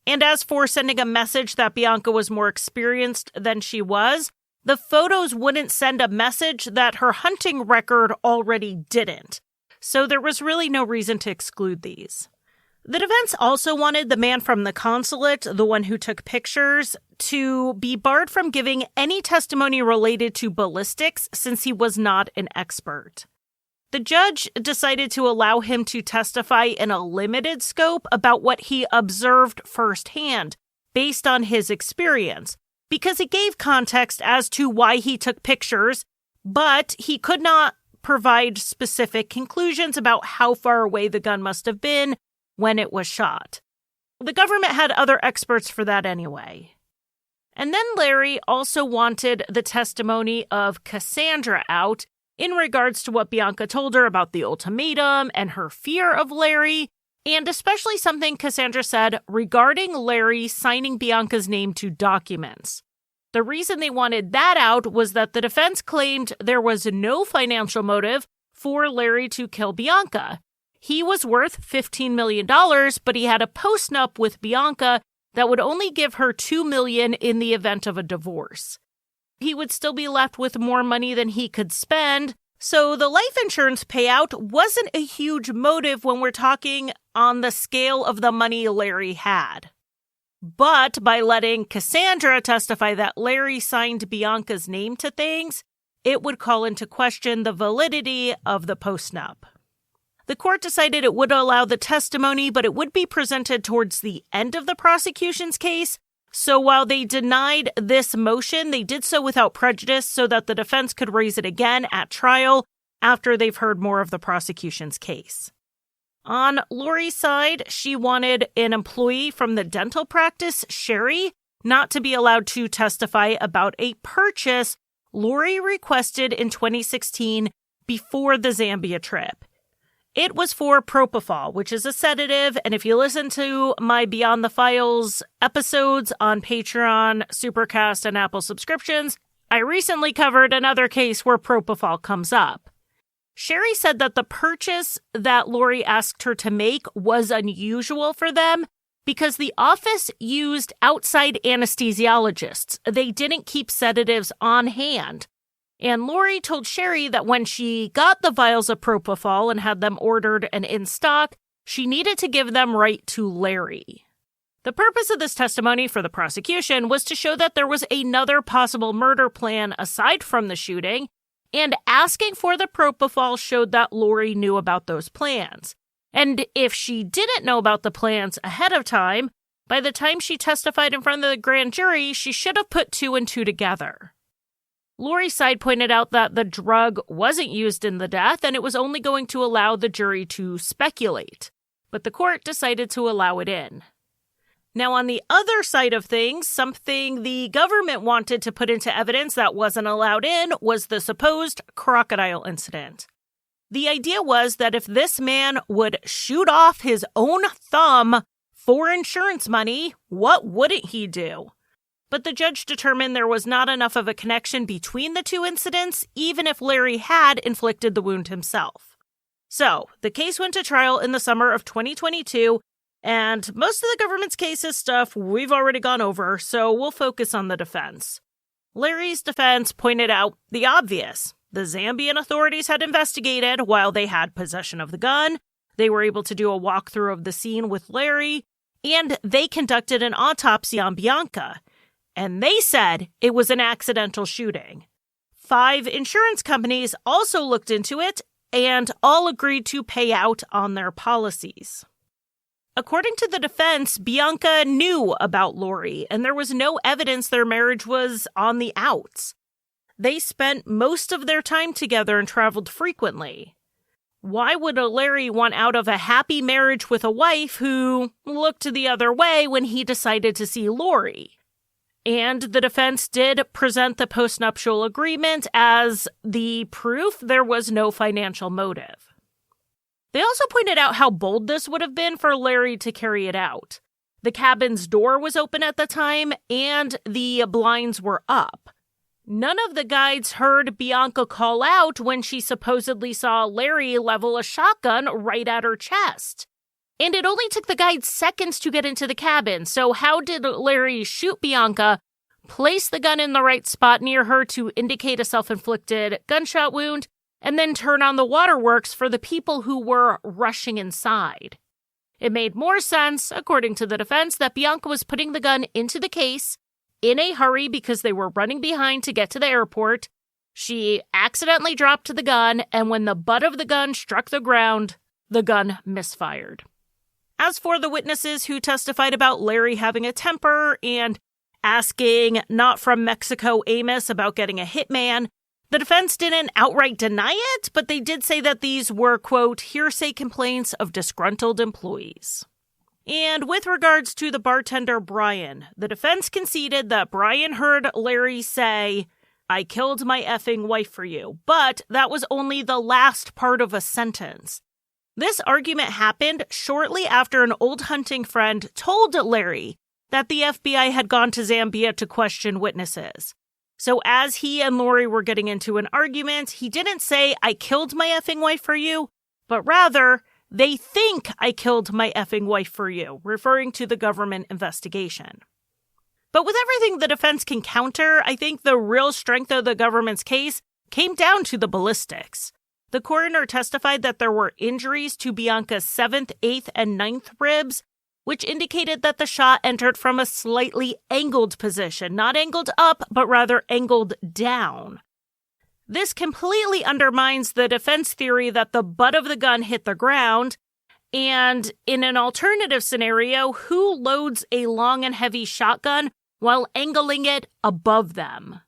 And as for sending a message that Bianca was more experienced than she was, the photos wouldn't send a message that her hunting record already didn't. So there was really no reason to exclude these. The defense also wanted the man from the consulate, the one who took pictures, to be barred from giving any testimony related to ballistics since he was not an expert. The judge decided to allow him to testify in a limited scope about what he observed firsthand, based on his experience, because it gave context as to why he took pictures, but he could not provide specific conclusions about how far away the gun must have been when it was shot. The government had other experts for that anyway. And then Larry also wanted the testimony of Cassandra out in regards to what Bianca told her about the ultimatum and her fear of Larry, and especially something Cassandra said regarding Larry signing Bianca's name to documents. The reason they wanted that out was that the defense claimed there was no financial motive for Larry to kill Bianca. He was worth $15 million, but he had a postnup with Bianca that would only give her $2 million in the event of a divorce. He would still be left with more money than he could spend, So the life insurance payout wasn't a huge motive when we're talking on the scale of the money Larry had. But by letting Cassandra testify that Larry signed Bianca's name to things, it would call into question the validity of the postnup. The court decided it would allow the testimony, but it would be presented towards the end of the prosecution's case. So while they denied this motion, they did so without prejudice so that the defense could raise it again at trial after they've heard more of the prosecution's case. On Lori's side, she wanted an employee from the dental practice, Sherry, not to be allowed to testify about a purchase Lori requested in 2016 before the Zambia trip. It was for propofol, which is a sedative, and if you listen to my Beyond the Files episodes on Patreon, Supercast, and Apple subscriptions, I recently covered another case where propofol comes up. Sherry said that the purchase that Lori asked her to make was unusual for them because the office used outside anesthesiologists. They didn't keep sedatives on hand. And Lori told Sherry that when she got the vials of propofol and had them ordered and in stock, she needed to give them right to Larry. The purpose of this testimony for the prosecution was to show that there was another possible murder plan aside from the shooting, and asking for the propofol showed that Lori knew about those plans. And if she didn't know about the plans ahead of time, by the time she testified in front of the grand jury, she should have put two and two together. Lori's side pointed out that the drug wasn't used in the death and it was only going to allow the jury to speculate, but the court decided to allow it in. Now, on the other side of things, something the government wanted to put into evidence that wasn't allowed in was the supposed crocodile incident. The idea was that if this man would shoot off his own thumb for insurance money, what wouldn't he do? But the judge determined there was not enough of a connection between the two incidents, even if Larry had inflicted the wound himself. So, the case went to trial in the summer of 2022, and most of the government's cases stuff we've already gone over, so we'll focus on the defense. Larry's defense pointed out the obvious. The Zambian authorities had investigated while they had possession of the gun. They were able to do a walkthrough of the scene with Larry, and they conducted an autopsy on Bianca. And they said it was an accidental shooting. 5 insurance companies also looked into it and all agreed to pay out on their policies. According to the defense, Bianca knew about Lori, and there was no evidence their marriage was on the outs. They spent most of their time together and traveled frequently. Why would Larry want out of a happy marriage with a wife who looked the other way when he decided to see Lori? And the defense did present the postnuptial agreement as the proof there was no financial motive. They also pointed out how bold this would have been for Larry to carry it out. The cabin's door was open at the time, and the blinds were up. None of the guides heard Bianca call out when she supposedly saw Larry level a shotgun right at her chest. And it only took the guides seconds to get into the cabin, so how did Larry shoot Bianca, place the gun in the right spot near her to indicate a self-inflicted gunshot wound, and then turn on the waterworks for the people who were rushing inside? It made more sense, according to the defense, that Bianca was putting the gun into the case in a hurry because they were running behind to get to the airport. She accidentally dropped the gun, and when the butt of the gun struck the ground, the gun misfired. As for the witnesses who testified about Larry having a temper and asking Not From Mexico Amos about getting a hitman, the defense didn't outright deny it, but they did say that these were, quote, hearsay complaints of disgruntled employees. And with regards to the bartender Brian, the defense conceded that Brian heard Larry say, "I killed my effing wife for you," but that was only the last part of a sentence. This argument happened shortly after an old hunting friend told Larry that the FBI had gone to Zambia to question witnesses. So as he and Lori were getting into an argument, he didn't say, "I killed my effing wife for you," but rather, "They think I killed my effing wife for you," referring to the government investigation. But with everything the defense can counter, I think the real strength of the government's case came down to the ballistics. The coroner testified that there were injuries to Bianca's 7th, 8th, and 9th ribs, which indicated that the shot entered from a slightly angled position, not angled up, but rather angled down. This completely undermines the defense theory that the butt of the gun hit the ground, and in an alternative scenario, who loads a long and heavy shotgun while angling it above them?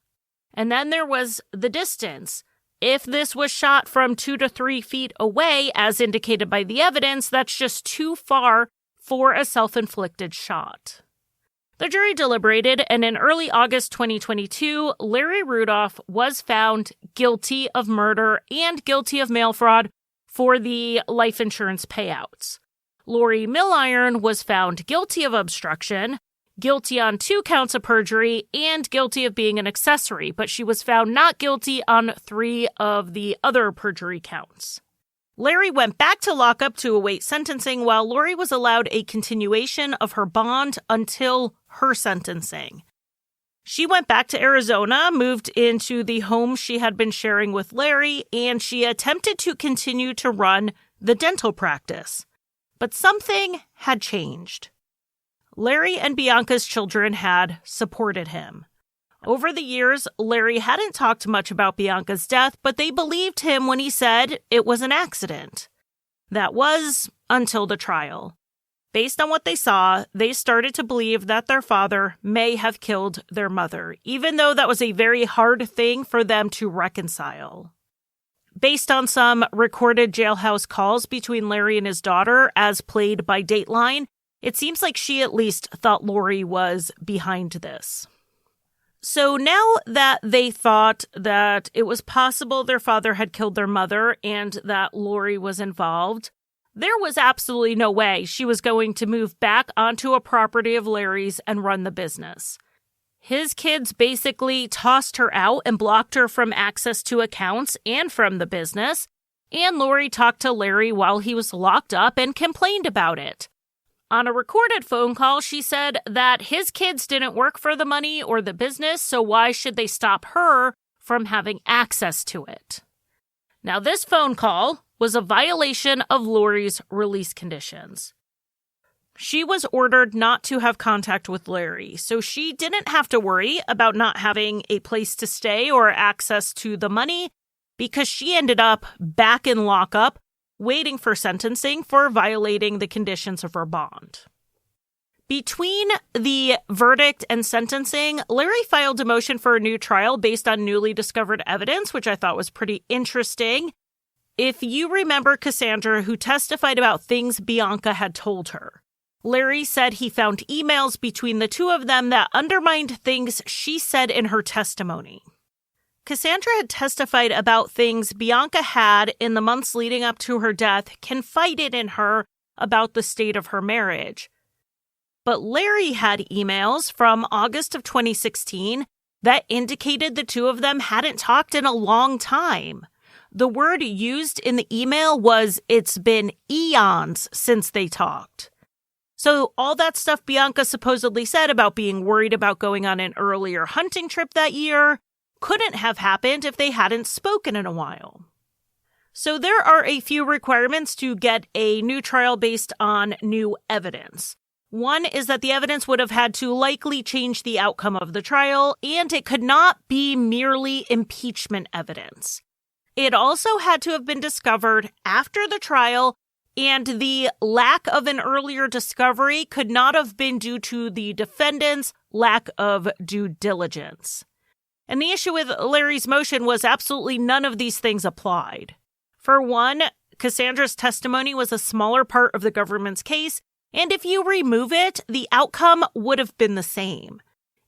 And then there was the distance. If this was shot from 2 to 3 feet away, as indicated by the evidence, that's just too far for a self-inflicted shot. The jury deliberated, and in early August 2022, Larry Rudolph was found guilty of murder and guilty of mail fraud for the life insurance payouts. Lori Milliron was found guilty of obstruction, guilty on 2 counts of perjury, and guilty of being an accessory, but she was found not guilty on 3 of the other perjury counts. Larry went back to lockup to await sentencing, while Lori was allowed a continuation of her bond until her sentencing. She went back to Arizona, moved into the home she had been sharing with Larry, and she attempted to continue to run the dental practice. But something had changed. Larry and Bianca's children had supported him. Over the years, Larry hadn't talked much about Bianca's death, but they believed him when he said it was an accident. That was until the trial. Based on what they saw, they started to believe that their father may have killed their mother, even though that was a very hard thing for them to reconcile. Based on some recorded jailhouse calls between Larry and his daughter, as played by Dateline, it seems like she at least thought Lori was behind this. So now that they thought that it was possible their father had killed their mother and that Lori was involved, there was absolutely no way she was going to move back onto a property of Larry's and run the business. His kids basically tossed her out and blocked her from access to accounts and from the business, and Lori talked to Larry while he was locked up and complained about it. On a recorded phone call, she said that his kids didn't work for the money or the business, so why should they stop her from having access to it? Now, this phone call was a violation of Lori's release conditions. She was ordered not to have contact with Larry, so she didn't have to worry about not having a place to stay or access to the money because she ended up back in lockup waiting for sentencing for violating the conditions of her bond. Between the verdict and sentencing, Larry filed a motion for a new trial based on newly discovered evidence, which I thought was pretty interesting. If you remember Cassandra, who testified about things Bianca had told her, Larry said he found emails between the two of them that undermined things she said in her testimony. Cassandra had testified about things Bianca had, in the months leading up to her death, confided in her about the state of her marriage. But Larry had emails from August of 2016 that indicated the two of them hadn't talked in a long time. The word used in the email was, "It's been eons since they talked." So all that stuff Bianca supposedly said about being worried about going on an earlier hunting trip that year couldn't have happened if they hadn't spoken in a while. So there are a few requirements to get a new trial based on new evidence. One is that the evidence would have had to likely change the outcome of the trial, and it could not be merely impeachment evidence. It also had to have been discovered after the trial, and the lack of an earlier discovery could not have been due to the defendant's lack of due diligence. And the issue with Larry's motion was absolutely none of these things applied. For one, Cassandra's testimony was a smaller part of the government's case, and if you remove it, the outcome would have been the same.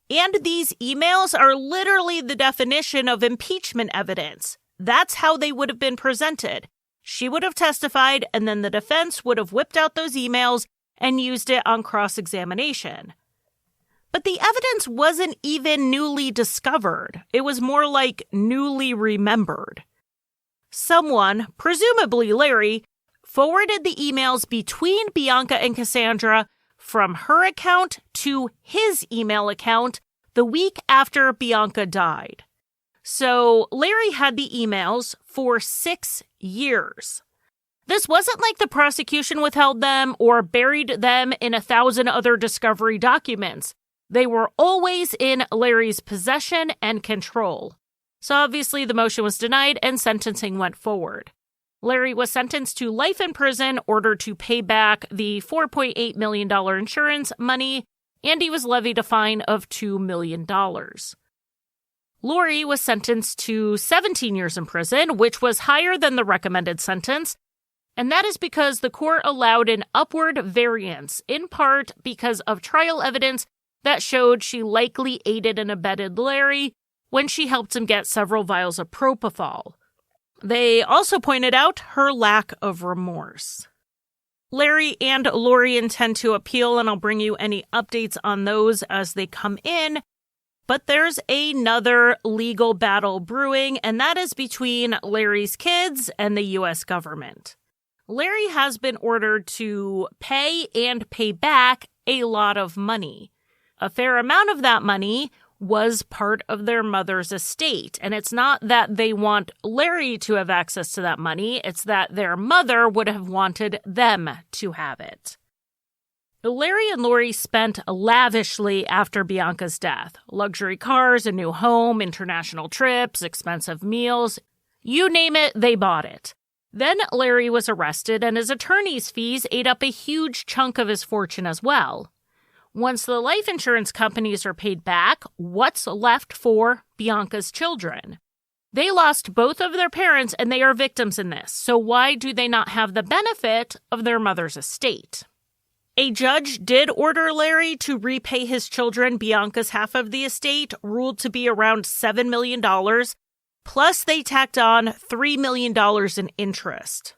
And these emails are literally the definition of impeachment evidence. That's how they would have been presented. She would have testified, and then the defense would have whipped out those emails and used it on cross-examination. But the evidence wasn't even newly discovered. It was more like newly remembered. Someone, presumably Larry, forwarded the emails between Bianca and Cassandra from her account to his email account the week after Bianca died. So Larry had the emails for 6 years. This wasn't like the prosecution withheld them or buried them in 1,000 other discovery documents. They were always in Larry's possession and control. So obviously the motion was denied and sentencing went forward. Larry was sentenced to life in prison, ordered to pay back the $4.8 million insurance money, and he was levied a fine of $2 million. Lori was sentenced to 17 years in prison, which was higher than the recommended sentence, and that is because the court allowed an upward variance, in part because of trial evidence that showed she likely aided and abetted Larry when she helped him get several vials of propofol. They also pointed out her lack of remorse. Larry and Lori intend to appeal, and I'll bring you any updates on those as they come in. But there's another legal battle brewing, and that is between Larry's kids and the U.S. government. Larry has been ordered to pay and pay back a lot of money. A fair amount of that money was part of their mother's estate. And it's not that they want Larry to have access to that money, it's that their mother would have wanted them to have it. Larry and Lori spent lavishly after Bianca's death. Luxury cars, a new home, international trips, expensive meals. You name it, they bought it. Then Larry was arrested, and his attorney's fees ate up a huge chunk of his fortune as well. Once the life insurance companies are paid back, what's left for Bianca's children? They lost both of their parents, and they are victims in this. So why do they not have the benefit of their mother's estate? A judge did order Larry to repay his children Bianca's half of the estate, ruled to be around $7 million, plus they tacked on $3 million in interest.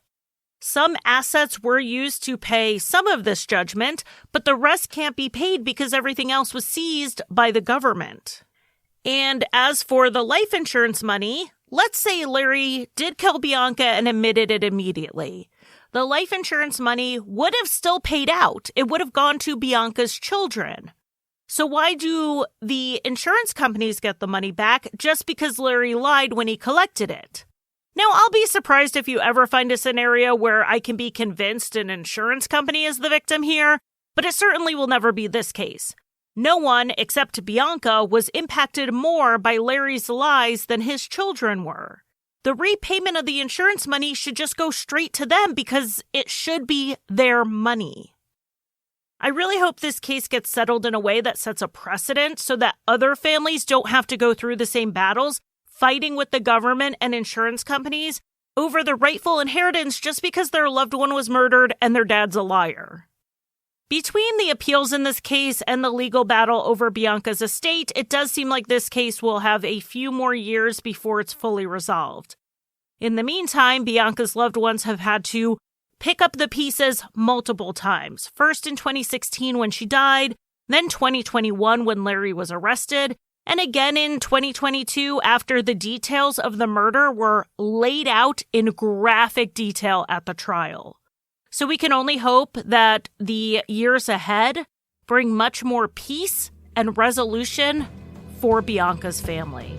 Some assets were used to pay some of this judgment, but the rest can't be paid because everything else was seized by the government. And as for the life insurance money, let's say Larry did kill Bianca and admitted it immediately. The life insurance money would have still paid out. It would have gone to Bianca's children. So why do the insurance companies get the money back just because Larry lied when he collected it? Now, I'll be surprised if you ever find a scenario where I can be convinced an insurance company is the victim here, but it certainly will never be this case. No one, except Bianca, was impacted more by Larry's lies than his children were. The repayment of the insurance money should just go straight to them because it should be their money. I really hope this case gets settled in a way that sets a precedent so that other families don't have to go through the same battles, fighting with the government and insurance companies over the rightful inheritance just because their loved one was murdered and their dad's a liar. Between the appeals in this case and the legal battle over Bianca's estate, it does seem like this case will have a few more years before it's fully resolved. In the meantime, Bianca's loved ones have had to pick up the pieces multiple times. First in 2016 when she died, then 2021 when Larry was arrested, and again in 2022 after the details of the murder were laid out in graphic detail at the trial. So we can only hope that the years ahead bring much more peace and resolution for Bianca's family.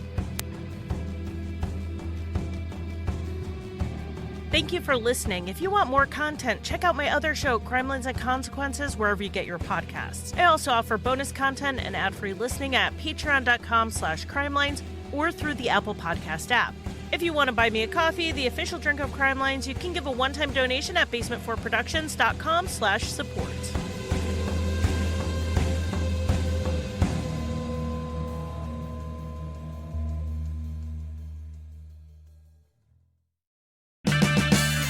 Thank you for listening. If you want more content, check out my other show, Crimelines and Consequences, wherever you get your podcasts. I also offer bonus content and ad-free listening at patreon.com/crimelines or through the Apple Podcast app. If you want to buy me a coffee, the official drink of Crimelines, you can give a one-time donation at basement4productions.com/support.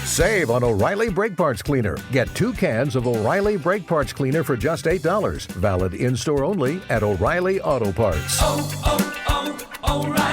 Save on O'Reilly Brake Parts Cleaner. Get 2 cans of O'Reilly Brake Parts Cleaner for just $8. Valid in-store only at O'Reilly Auto Parts. Oh, oh, oh, O'Reilly.